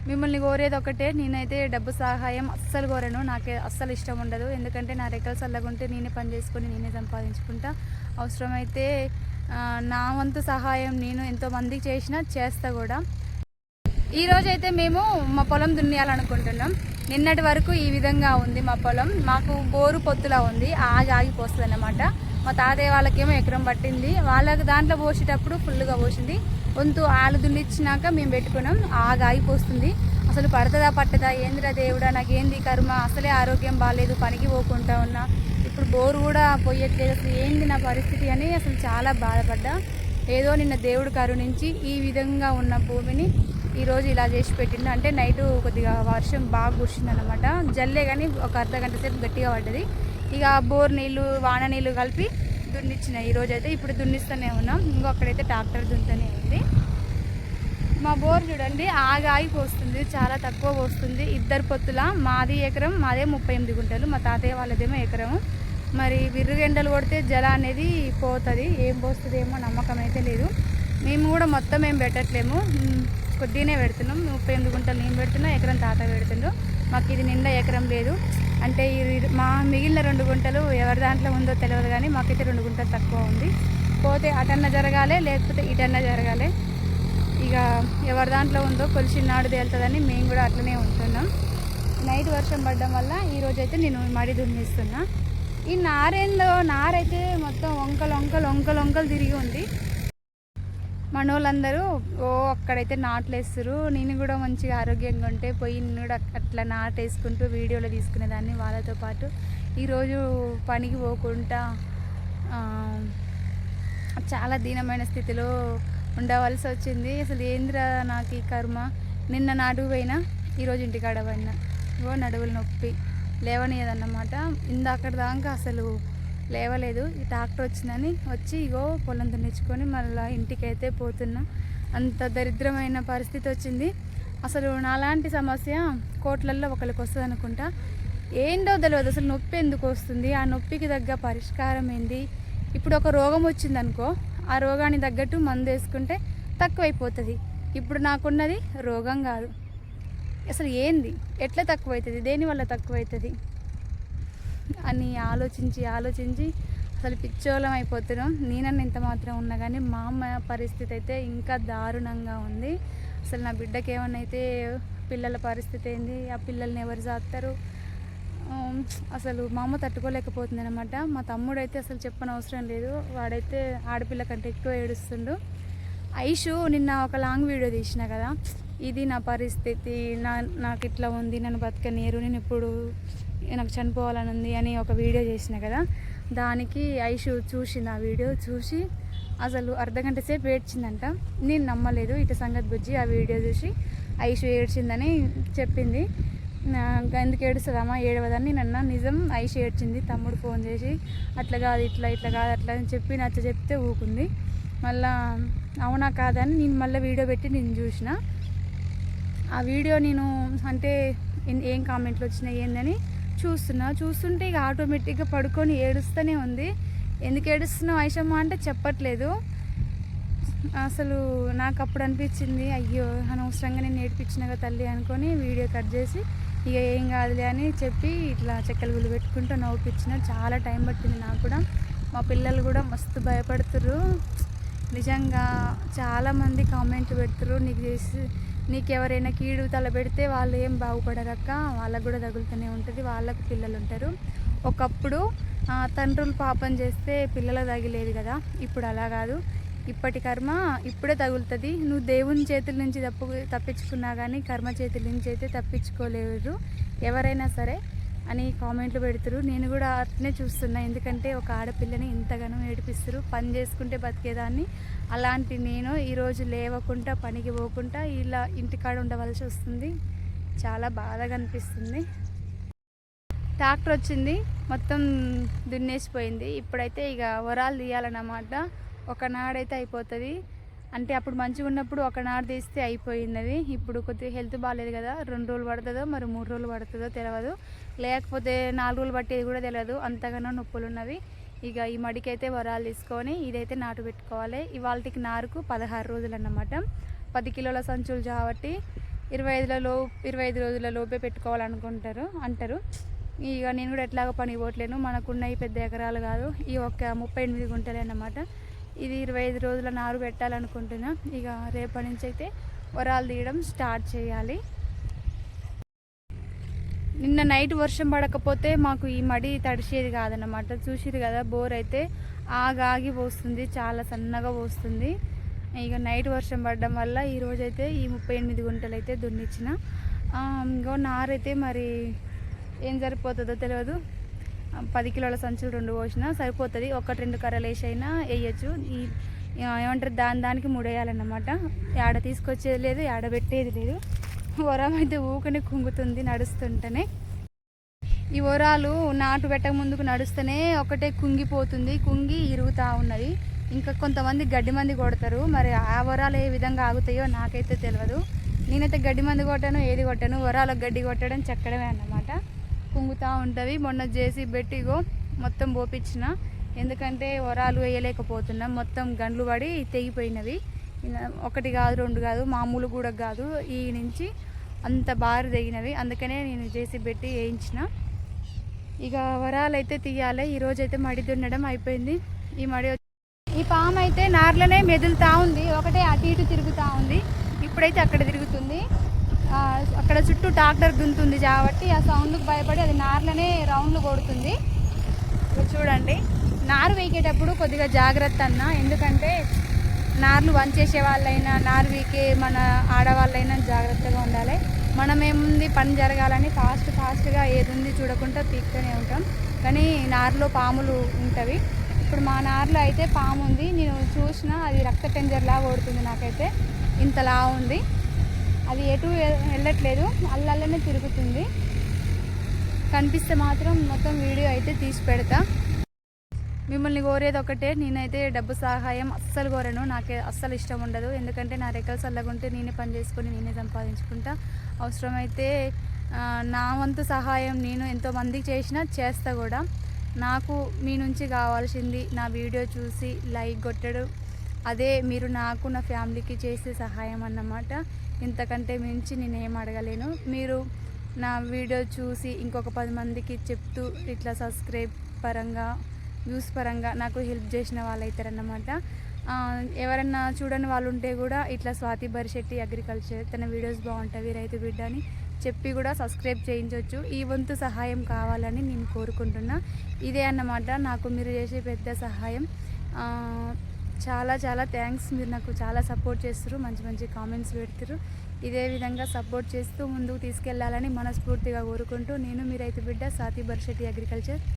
మిమ్మల్ని కోరేది ఒకటే, నేనైతే డబ్బు సహాయం అస్సలు కోరను. నాకు అస్సలు ఇష్టం ఉండదు. ఎందుకంటే నా రెక్కలు చల్లగుంటే నేనే పని చేసుకొని నేనే సంపాదించుకుంటా. అవసరమైతే నా వంతు సహాయం నేను ఎంతోమందికి చేసినా చేస్తా కూడా. ఈరోజైతే మేము మా పొలం దున్నేయాలనుకుంటున్నాం. నిన్నటి వరకు ఈ విధంగా ఉంది మా పొలం. మాకు బోరు పొత్తులా ఉంది, ఆగిపోస్తుంది అన్నమాట. మా తాతయ్య వాళ్ళకేమో ఎకరం పట్టింది, వాళ్ళకి దాంట్లో పోసేటప్పుడు ఫుల్గా పోసింది. వంతు ఆలు దున్నిచ్చినాక మేము పెట్టుకున్నాం, ఆగిపోస్తుంది. అసలు పడుతుందా పట్టదా, ఏందిరా దేవుడా నాకేంది కర్మ, అసలే ఆరోగ్యం బాగాలేదు, పనికి పోకుండా ఉన్నా, ఇప్పుడు బోరు కూడా పోయట్లేదు, అసలు ఏంది నా పరిస్థితి అని అసలు చాలా బాధపడ్డా. ఏదో నిన్న దేవుడు కరుణించి ఈ విధంగా ఉన్న భూమిని ఈరోజు ఇలా చేసి పెట్టిండు. అంటే నైటు కొద్దిగా వర్షం బాగా కురిసింది అనమాట, జల్లే కానీ ఒక అర్ధ గంట సేపు గట్టిగా పడ్డది. ఇక బోర్ నీళ్ళు వాన నీళ్ళు కలిపి దున్నిచ్చినాయి ఈరోజు అయితే. ఇప్పుడు దున్నిస్తూనే ఉన్నాం, ఇంకో అక్కడైతే ట్రాక్టర్ దున్నుతూనే ఉంది. మా బోర్ చూడండి ఆగి పోస్తుంది, చాలా తక్కువ పోస్తుంది. ఇద్దరు పొత్తుల, మాది ఎకరం, మాదే 38 గుంటలు, మా తాతయ్య వాళ్ళదేమో ఎకరము. మరి విర్రుగెండలు కొడితే జల అనేది పోతుంది, ఏం పోస్తుంది ఏమో నమ్మకం అయితే లేదు. మేము కూడా మొత్తం ఏం పెట్టట్లేము, కొద్దిగానే పెడుతున్నాం. 38 గుంటలు నేను పెడుతున్నా, ఎకరం తాత పెడుతుండ్రు. మాకు ఇది నిండా ఎకరం లేదు. అంటే మా మిగిలిన 2 గుంటలు ఎవరి దాంట్లో ఉందో తెలియదు, కానీ మాకైతే 2 గుంటలు తక్కువ ఉంది. పోతే అటన్నా జరగాలి, లేకపోతే ఇటన్నా జరగాలి. ఇక ఎవరి దాంట్లో ఉందో కొలిసినాడు తేలుతుందని మేము కూడా అట్లనే ఉంటున్నాం. నైట్ వర్షం పడడం వల్ల ఈరోజైతే నేను మడి దున్నిస్తున్నా. ఈ నారైతే మొత్తం వంకలు తిరిగి ఉంది. మనోళ్ళందరూ అక్కడైతే నాట్లు వేస్తారు, నేను కూడా మంచిగా ఆరోగ్యంగా ఉంటే పోయి నేను కూడా అట్లా నాటు వేసుకుంటూ వీడియోలో తీసుకునేదాన్ని వాళ్ళతో పాటు. ఈరోజు పనికి పోకుండా చాలా దీనమైన స్థితిలో ఉండవలసి వచ్చింది. అసలు ఏంద్రా నాకు ఈ కర్మ. నిన్న నాటుకు పోయినా, ఈరోజు ఇంటికాడ పోయినా, నడువులు నొప్పి లేవనియదన్నమాట. ఇందాక దాకా అసలు లేవలేదు. ఈ ట్రాక్టర్ వచ్చిందని వచ్చి పొలం దున్నించుకొని మళ్ళీ ఇంటికైతే పోతున్నా. అంత దరిద్రమైన పరిస్థితి వచ్చింది. అసలు నాలాంటి సమస్య కోట్లల్లో ఒకరికి వస్తుంది అనుకుంటా, ఏంటో తెలియదు. అసలు నొప్పి ఎందుకు వస్తుంది, ఆ నొప్పికి తగ్గ పరిష్కారం ఏంది? ఇప్పుడు ఒక రోగం వచ్చిందనుకో, ఆ రోగానికి తగ్గట్టు మందు వేసుకుంటే తక్కువైపోతుంది. ఇప్పుడు నాకున్నది రోగం కాదు, అసలు ఏంది, ఎట్లా తక్కువవుతుంది, దేనివల్ల తక్కువవుతుంది అని ఆలోచించి అసలు పిచ్చోళం అయిపోతున్నాం. నేనన్నా ఇంత మాత్రం ఉన్నా కానీ మా అమ్మ పరిస్థితి అయితే ఇంకా దారుణంగా ఉంది. అసలు నా బిడ్డకి ఏమన్నా అయితే పిల్లల పరిస్థితి ఏంది, ఆ పిల్లల్ని ఎవరు చేస్తారు, అసలు మా అమ్మ తట్టుకోలేకపోతుంది అనమాట. మా తమ్ముడు అయితే అసలు చెప్పనవసరం లేదు, వాడైతే ఆడపిల్ల కంటే ఎక్కువ ఏడుస్తుండు. ఐషు నిన్న ఒక లాంగ్ వీడియో తీసిన కదా, ఇది నా పరిస్థితి, నాకు ఇట్లా ఉంది, నన్ను బతకనీరు, నేను ఇప్పుడు నాకు చనిపోవాలని ఉంది అని ఒక వీడియో చేసిన కదా, దానికి ఐషు చూసింది. ఆ వీడియో చూసి అసలు అర్ధగంట సేపు ఏడ్చిందంట. నేను నమ్మలేదు. ఇటు సంగతి బుజ్జి ఆ వీడియో చూసి ఐషు ఏడ్చిందని చెప్పింది. ఎందుకు ఏడుస్తుందమ్మా, ఏడవదని నన్న నిజం. ఐషు ఏడ్చింది. తమ్ముడు ఫోన్ చేసి అట్లా కాదు ఇట్లా కాదు అట్లా అని చెప్పి నచ్చ చెప్తే ఊకుంది. మళ్ళా అవునా కాదని నేను మళ్ళీ వీడియో పెట్టి నేను చూసిన. ఆ వీడియో నేను అంటే ఏం కామెంట్లు వచ్చినాయి ఏందని చూస్తుంటే ఇక ఆటోమేటిక్గా పడుకొని ఏడుస్తూనే ఉంది. ఎందుకు ఏడుస్తున్నావు ఐషమ్మ అంటే చెప్పట్లేదు. అసలు నాకు అప్పుడు అనిపించింది, అయ్యో అనవసరంగా నేను ఏడిపించినగా తల్లి అనుకొని వీడియో కట్ చేసి ఇక ఏం కాదులే అని చెప్పి ఇట్లా చెక్కలు గుళ్ళు పెట్టుకుంటూ నవ్వుపించిన. చాలా టైం పట్టింది నాకు కూడా. మా పిల్లలు కూడా మస్తు భయపడుతుర్రు. నిజంగా చాలామంది కామెంట్లు పెడుతుర్రు, నీకు ఎవరైనా కీడు తల పెడితే వాళ్ళు ఏం బాగుపడరక్క, వాళ్ళకు కూడా తగులుతూనే ఉంటుంది, వాళ్ళకు పిల్లలు ఉంటారు. ఒకప్పుడు తండ్రులు పాపం చేస్తే పిల్లలకు తగిలేది కదా, ఇప్పుడు అలా కాదు. ఇప్పటి కర్మ ఇప్పుడే తగులుతుంది. నువ్వు దేవుని చేతుల నుంచి తప్పించుకున్నా కానీ కర్మ చేతుల నుంచి అయితే తప్పించుకోలేరు ఎవరైనా సరే అని కామెంట్లు పెడుతురు. నేను కూడా అట్నే చూస్తున్నా, ఎందుకంటే ఒక ఆడపిల్లని ఇంతగానో ఏడిపిస్తారు. పని చేసుకుంటే బతికేదాన్ని, అలాంటి నేను ఈరోజు లేవకుండా పనికి పోకుండా ఇలా ఇంటికాడ ఉండవలసి వస్తుంది. చాలా బాధగా అనిపిస్తుంది. ట్రాక్టర్ వచ్చింది, మొత్తం దున్నేసిపోయింది. ఇప్పుడైతే ఇక వరాలు తీయాలన్నమాట. ఒక నాడైతే అయిపోతుంది. అంటే అప్పుడు మంచిగా ఉన్నప్పుడు ఒక నాడు తీస్తే అయిపోయినది. ఇప్పుడు కొద్దిగా హెల్త్ బాగాలేదు కదా, 2 రోజులు పడుతుందో మరి 3 రోజులు పడుతుందో తెలియదు, లేకపోతే 4 రోజులు పట్టేది కూడా తెలియదు, అంతగానో నొప్పులు ఉన్నవి. ఇక ఈ మడికైతే వరాలు తీసుకొని ఇదైతే నాటు పెట్టుకోవాలి. ఇవాళకి నారుకు 16 రోజులు అన్నమాట. 10 కిలోల సంచులు కాబట్టి 25 రోజుల లోపే పెట్టుకోవాలనుకుంటారు అంటారు. ఇక నేను కూడా ఎట్లాగో పని పోవట్లేను, మనకున్న ఈ పెద్ద ఎకరాలు కాదు, ఈ ఒక్క 38 గుంటలే అన్నమాట. ఇది 25 రోజుల నారు పెట్టాలనుకుంటున్నా. ఇక రేపటి నుంచి అయితే వరాలు తీయడం స్టార్ట్ చేయాలి. నిన్న నైట్ వర్షం పడకపోతే మాకు ఈ మడి తడిసేది కాదన్నమాట. చూసిరు కదా, బోర్ అయితే ఆగి పోస్తుంది, చాలా సన్నగా పోస్తుంది. ఇక నైట్ వర్షం పడడం వల్ల ఈరోజైతే ఈ 38 గుంటలు అయితే దున్నిచ్చిన. ఇంకో నారైతే మరి ఏం సరిపోతుందో తెలియదు. 10 కిలోల సంచులు 2 పోసినా సరిపోతుంది. 1-2 కర్రలు వేసి అయినా వేయచ్చు. ఈ ఏమంటారు, దానికి ముడేయాలన్నమాట. ఆడ తీసుకొచ్చేది లేదు, ఆడ పెట్టేది లేదు. వరం అయితే ఊకనే కుంగుతుంది నడుస్తుంటేనే. ఈ వరాలు నాటు పెట్టక ముందుకు నడుస్తూనే ఒకటే కుంగిపోతుంది, కుంగి ఇరుగుతూ ఉన్నది. ఇంకా కొంతమంది గడ్డి మంది కొడతారు, మరి ఆ వరాలు ఏ విధంగా ఆగుతాయో నాకైతే తెలియదు. నేనైతే గడ్డి మంది కొట్టాను, ఏది కొట్టాను, వరాలకు గడ్డి కొట్టడం చెక్కడమే అన్నమాట. కుంగుతూ ఉంటుంది. మొన్న చేసి బెట్టిగో మొత్తం పోపించిన, ఎందుకంటే వరాలు వేయలేకపోతున్నాం, మొత్తం గండ్లు పడి తెగిపోయినవి. 1 కాదు 2 కాదు, మామూలు కూడా కాదు, ఈ నుంచి అంత బారు తెగినవి. అందుకనే నేను చేసి పెట్టి వేయించిన. ఇక వరాలు అయితే తీయాలి. ఈరోజైతే మడి దున్నడం అయిపోయింది. ఈ పాము అయితే నార్లనే మెదులుతూ ఉంది, ఒకటే అటు ఇటు తిరుగుతూ ఉంది. ఇప్పుడైతే అక్కడ తిరుగుతుంది, అక్కడ చుట్టూ ట్రాక్టర్ దున్నుతుంది కాబట్టి ఆ సౌండ్కి భయపడి అది నార్లనే రౌండ్లు కొడుతుంది. చూడండి, నారు వేకేటప్పుడు కొద్దిగా జాగ్రత్త అన్న, ఎందుకంటే నార్లు వంచేసే వాళ్ళైనా నారు వీకే మన ఆడవాళ్ళైనా జాగ్రత్తగా ఉండాలి. మనమేముంది పని జరగాలని ఫాస్ట్గా ఏది ఉంది చూడకుండా పీక్తూనే ఉంటాం, కానీ నారులో పాములు ఉంటవి. ఇప్పుడు మా నారులో అయితే పాము ఉంది, నేను చూసిన, అది రక్త టెంజర్లా కొడుతుంది. నాకైతే ఇంతలా ఉంది, అది ఎటు వెళ్ళట్లేదు, అల్లనే తిరుగుతుంది. కనిపిస్తే మాత్రం మొత్తం వీడియో అయితే తీసి పెడతా. మిమ్మల్ని కోరేది ఒకటే, నేనైతే డబ్బు సహాయం అస్సలు కోరను, నాకే అస్సలు ఇష్టం ఉండదు. ఎందుకంటే నా రెక్కలు చల్లగుంటే నేనే పని చేసుకొని నేనే సంపాదించుకుంటా. అవసరమైతే నా వంతు సహాయం నేను ఎంతోమందికి చేస్తా కూడా. నాకు మీ నుంచి కావాల్సింది నా వీడియో చూసి లైక్ కొట్టడం, అదే మీరు నాకు నా ఫ్యామిలీకి చేసే సహాయం అన్నమాట. ఇంతకంటే మించి నేనేం అడగలేను. మీరు నా వీడియో చూసి ఇంకొక 10 మందికి చెప్తూ ఇట్లా సబ్స్క్రైబ్ పరంగా వ్యూస్ పరంగా నాకు హెల్ప్ చేసిన వాళ్ళు అవుతారన్నమాట. ఎవరన్నా చూడని వాళ్ళు ఉంటే కూడా ఇట్లా స్వాతి బరిశెట్టి అగ్రికల్చర్, తన వీడియోస్ బాగుంటాయి, రైతు బిడ్డ అని చెప్పి కూడా సబ్స్క్రైబ్ చేయించవచ్చు. ఈ వంతు సహాయం కావాలని నేను కోరుకుంటున్నా. ఇదే అన్నమాట నాకు మీరు చేసే పెద్ద సహాయం. చాలా థ్యాంక్స్. మీరు నాకు చాలా సపోర్ట్ చేస్తారు, మంచి కామెంట్స్ పెడతారు. ఇదే విధంగా సపోర్ట్ చేస్తూ ముందుకు తీసుకెళ్లాలని మనస్ఫూర్తిగా కోరుకుంటూ, నేను మీ రైతు బిడ్డ స్వాతి బరిశెట్టి అగ్రికల్చర్.